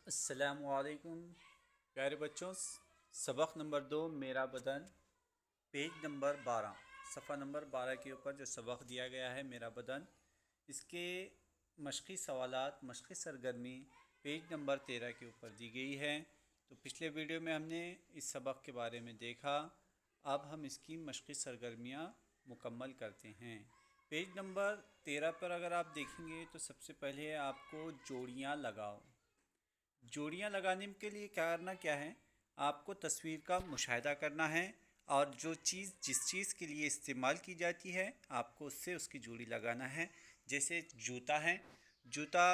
अस्सलामुअलैकुम प्यारे बच्चों। सबक नंबर 2 मेरा बदन, पेज नंबर 12, सफ़ा नंबर 12 के ऊपर जो सबक दिया गया है मेरा बदन, इसके मशक़ी सवालात, मशक़ी सरगर्मी पेज नंबर 13 के ऊपर दी गई है। तो पिछले वीडियो में हमने इस सबक के बारे में देखा। अब हम इसकी मशक़ी सरगर्मियाँ मुकम्मल करते हैं। पेज नंबर 13 पर अगर आप देखेंगे तो सबसे पहले आपको जोड़ियाँ लगाओ। जोड़ियाँ लगाने के लिए करना क्या है, आपको तस्वीर का मुशाहिदा करना है और जो चीज़ जिस चीज़ के लिए इस्तेमाल की जाती है आपको उससे उसकी जोड़ी लगाना है। जैसे जूता है, जूता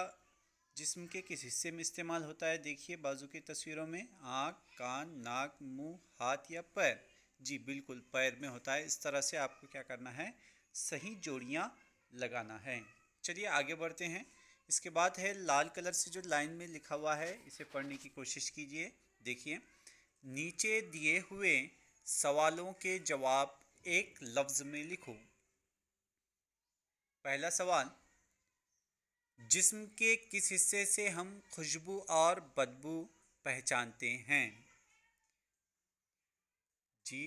जिस्म के किस हिस्से में इस्तेमाल होता है? देखिए बाजू की तस्वीरों में आँख, कान, नाक, मुंह, हाथ या पैर। जी बिल्कुल, पैर में होता है। इस तरह से आपको क्या करना है, सही जोड़ियाँ लगाना है। चलिए आगे बढ़ते हैं। इसके बाद है लाल कलर से जो लाइन में लिखा हुआ है, इसे पढ़ने की कोशिश कीजिए। देखिए, नीचे दिए हुए सवालों के जवाब एक लफ्ज़ में लिखो। पहला सवाल, जिस्म के किस हिस्से से हम खुशबू और बदबू पहचानते हैं? जी,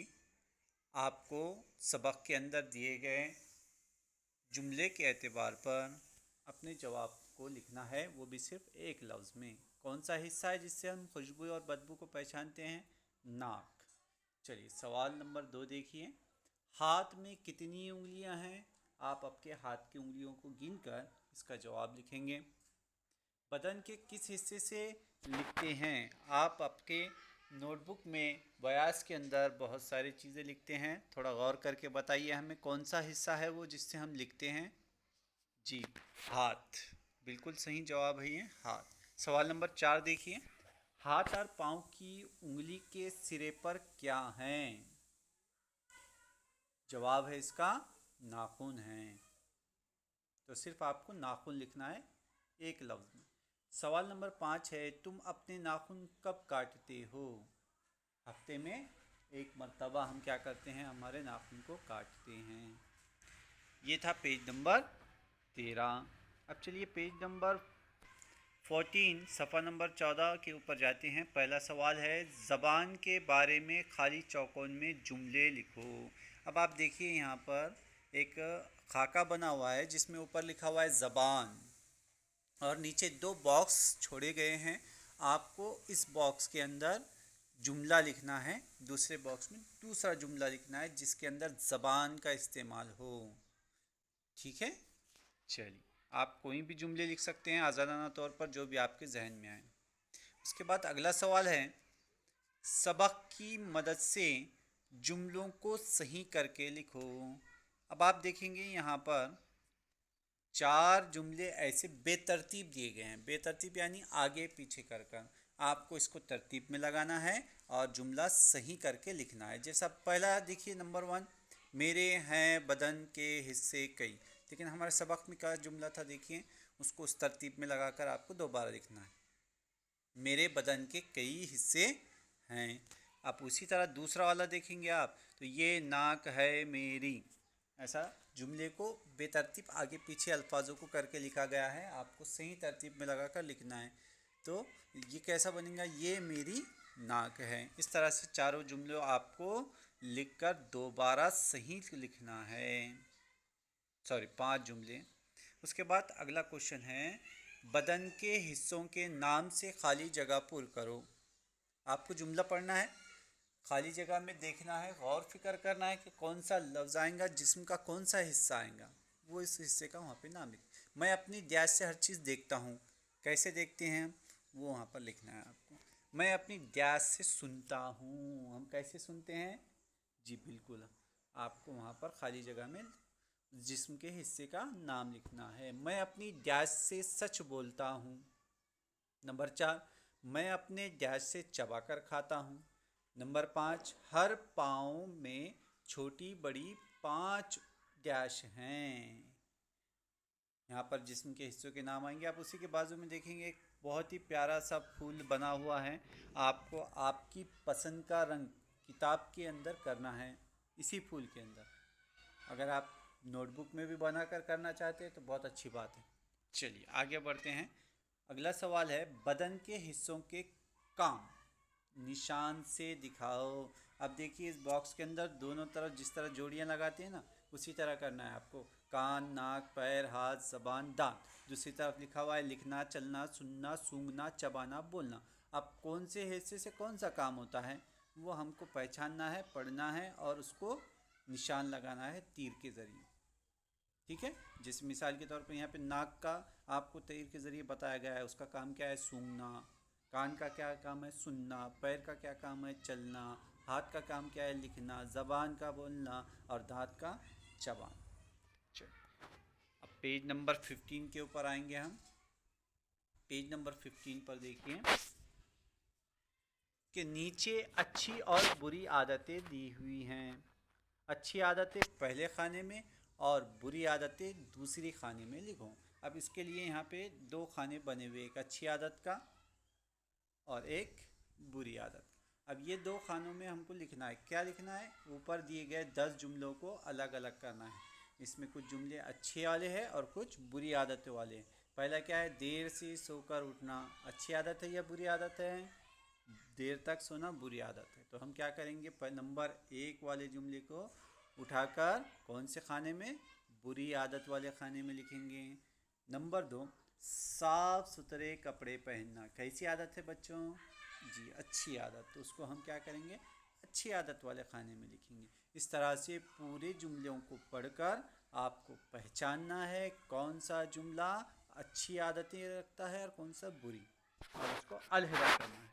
आपको सबक के अंदर दिए गए जुमले के एतबार पर अपने जवाब को लिखना है, वो भी सिर्फ एक लफ्ज़ में। कौन सा हिस्सा है जिससे हम खुशबू और बदबू को पहचानते हैं? नाक। चलिए सवाल नंबर 2 देखिए, हाथ में कितनी उंगलियां हैं? आप आपके हाथ की उंगलियों को गिनकर इसका जवाब लिखेंगे। बदन के किस हिस्से से लिखते हैं? आप आपके नोटबुक में बयास के अंदर बहुत सारी चीज़ें लिखते हैं। थोड़ा गौर करके बताइए हमें कौन सा हिस्सा है वो जिससे हम लिखते हैं। जी, हाथ। बिल्कुल सही जवाब है ये, हाथ। सवाल नंबर 4 देखिए, हाथ और पाँव की उंगली के सिरे पर क्या हैं? जवाब है इसका नाखून है। तो सिर्फ आपको नाखून लिखना है एक लफ्ज़ में। सवाल नंबर 5 है, तुम अपने नाखून कब काटते हो? हफ्ते में एक मर्तबा हम क्या करते हैं, हमारे नाखून को काटते हैं। ये था पेज नंबर 13। अब चलिए पेज नंबर 14, सफ़ा नंबर 14 के ऊपर जाते हैं। पहला सवाल है, ज़बान के बारे में खाली चौकोन में जुमले लिखो। अब आप देखिए यहाँ पर एक खाका बना हुआ है जिसमें ऊपर लिखा हुआ है ज़बान और नीचे दो बॉक्स छोड़े गए हैं। आपको इस बॉक्स के अंदर जुमला लिखना है, दूसरे बॉक्स में दूसरा जुमला लिखना है जिसके अंदर ज़बान का इस्तेमाल हो। ठीक है, चलिए आप कोई भी जुमले लिख सकते हैं आज़ादाना तौर पर, जो भी आपके जहन में आए। उसके बाद अगला सवाल है, सबक की मदद से जुमलों को सही करके लिखो। अब आप देखेंगे यहाँ पर 4 जुमले ऐसे बेतरतीब दिए गए हैं। बेतरतीब यानी आगे पीछे कर कर आपको इसको तरतीब में लगाना है और जुमला सही करके लिखना है। जैसा पहला देखिए नंबर 1, मेरे हैं बदन के हिस्से कई। लेकिन हमारे सबक में क्या जुमला था, देखिए उसको उस तरतीब में लगाकर आपको दोबारा लिखना है। मेरे बदन के कई हिस्से हैं। आप उसी तरह दूसरा वाला देखेंगे आप, तो ये नाक है मेरी। ऐसा जुमले को बेतरतीब आगे पीछे अल्फाजों को करके लिखा गया है, आपको सही तरतीब में लगाकर लिखना है। तो ये कैसा बनेगा, ये मेरी नाक है। इस तरह से चारों जुमले आपको लिखकर दोबारा सही लिखना है। सॉरी, 5 जुमले। उसके बाद अगला क्वेश्चन है, बदन के हिस्सों के नाम से खाली जगह पूर करो। आपको जुमला पढ़ना है, खाली जगह में देखना है, गौर फिक्र करना है कि कौन सा लफ्ज़ आएगा, जिस्म का कौन सा हिस्सा आएगा, वो इस हिस्से का वहाँ पे नाम लिख। मैं अपनी ध्यान से हर चीज़ देखता हूँ। कैसे देखते हैं, वो वहाँ पर लिखना है आपको। मैं अपनी ध्यान से सुनता हूँ। हम कैसे सुनते हैं? जी बिल्कुल, आपको वहाँ पर खाली जगह में जिस्म के हिस्से का नाम लिखना है। मैं अपनी ध्यान से सच बोलता हूँ। नंबर 4, मैं अपने डैश से चबाकर खाता हूँ। नंबर 5, हर पाँव में छोटी बड़ी 5 डैश हैं। यहाँ पर जिस्म के हिस्सों के नाम आएंगे। आप उसी के बाजू में देखेंगे एक बहुत ही प्यारा सा फूल बना हुआ है। आपको आपकी पसंद का रंग किताब के अंदर करना है, इसी फूल के अंदर। अगर आप नोटबुक में भी बनाकर करना चाहते हैं तो बहुत अच्छी बात है। चलिए आगे बढ़ते हैं। अगला सवाल है बदन के हिस्सों के काम निशान से दिखाओ। अब देखिए इस बॉक्स के अंदर दोनों तरफ जिस तरह जोड़ियां लगाते हैं ना, उसी तरह करना है आपको। कान, नाक, पैर, हाथ, जबान, दांत। दूसरी तरफ लिखा हुआ है लिखना, चलना, सुनना, सूंघना, चबाना, बोलना। अब कौन से हिस्से से कौन सा काम होता है वो हमको पहचानना है, पढ़ना है और उसको निशान लगाना है तीर के ज़रिए। ठीक है, जिस मिसाल के तौर पर यहाँ पे नाक का आपको तीर के ज़रिए बताया गया है, उसका काम क्या है, सूंघना। कान का क्या काम है, सुनना। पैर का क्या काम है, चलना। हाथ का काम क्या है, लिखना। ज़बान का बोलना और दांत का चबाना। चलिए अब पेज नंबर 15 के ऊपर आएंगे हम। पेज नंबर 15 पर देखिए कि नीचे अच्छी और बुरी आदतें दी हुई हैं। अच्छी आदतें पहले खाने में और बुरी आदतें दूसरी खाने में लिखो। अब इसके लिए यहाँ पे दो खाने बने हुए, एक अच्छी आदत का और एक बुरी आदत। अब ये दो खानों में हमको लिखना है, क्या लिखना है, ऊपर दिए गए 10 जुमलों को अलग अलग करना है। इसमें कुछ जुमले अच्छे वाले हैं और कुछ बुरी आदतों वाले हैं। पहला क्या है, देर से सोकर उठना अच्छी आदत है या बुरी आदत है, देर तक सोना बुरी आदत है। तो हम क्या करेंगे, नंबर 1 वाले जुमले को उठाकर कौन से खाने में, बुरी आदत वाले खाने में लिखेंगे। नंबर 2, साफ सुथरे कपड़े पहनना कैसी आदत है बच्चों, जी अच्छी आदत, तो उसको हम क्या करेंगे, अच्छी आदत वाले खाने में लिखेंगे। इस तरह से पूरे जुमलों को पढ़कर आपको पहचानना है कौन सा जुमला अच्छी आदतें रखता है और कौन सा बुरी, और उसको अलहदा करना है।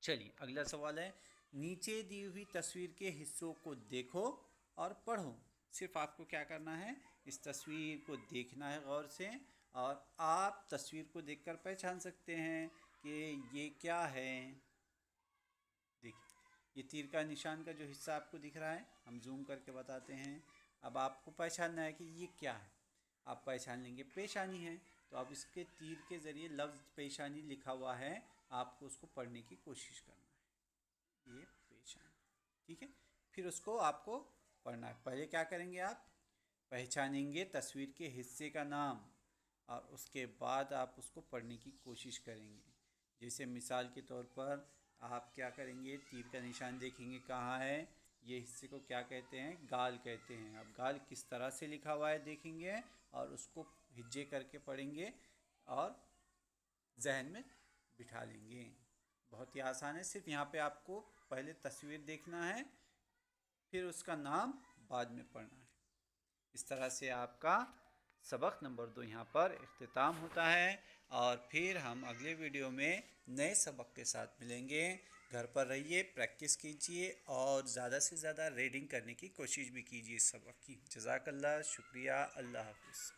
चलिए अगला सवाल है, नीचे दी हुई तस्वीर के हिस्सों को देखो और पढ़ो। सिर्फ आपको क्या करना है, इस तस्वीर को देखना है गौर से, और आप तस्वीर को देखकर पहचान सकते हैं कि ये क्या है। देखिए ये तीर का निशान का जो हिस्सा आपको दिख रहा है, हम जूम करके बताते हैं। अब आपको पहचानना है कि ये क्या है। आप पहचान लेंगे पेशानी है, तो अब इसके तीर के ज़रिए लफ्ज़ पेशानी लिखा हुआ है, आपको उसको पढ़ने की कोशिश करना है, ये पेशानी। ठीक है, फिर उसको आपको पढ़ना है। पहले क्या करेंगे, आप पहचानेंगे तस्वीर के हिस्से का नाम और उसके बाद आप उसको पढ़ने की कोशिश करेंगे। जैसे मिसाल के तौर पर आप क्या करेंगे, तीर का निशान देखेंगे कहाँ है, ये हिस्से को क्या कहते हैं, गाल कहते हैं। अब गाल किस तरह से लिखा हुआ है देखेंगे और उसको हिज्जे करके पढ़ेंगे और जहन में बिठा लेंगे। बहुत ही आसान है, सिर्फ यहाँ पे आपको पहले तस्वीर देखना है, फिर उसका नाम बाद में पढ़ना है। इस तरह से आपका सबक नंबर 2 यहाँ पर इख्तिताम होता है, और फिर हम अगले वीडियो में नए सबक के साथ मिलेंगे। घर पर रहिए, प्रैक्टिस कीजिए और ज़्यादा से ज़्यादा रीडिंग करने की कोशिश भी कीजिए इस सबक की। जज़ाकल्लाह, शुक्रिया, अल्लाह हाफ़िज़।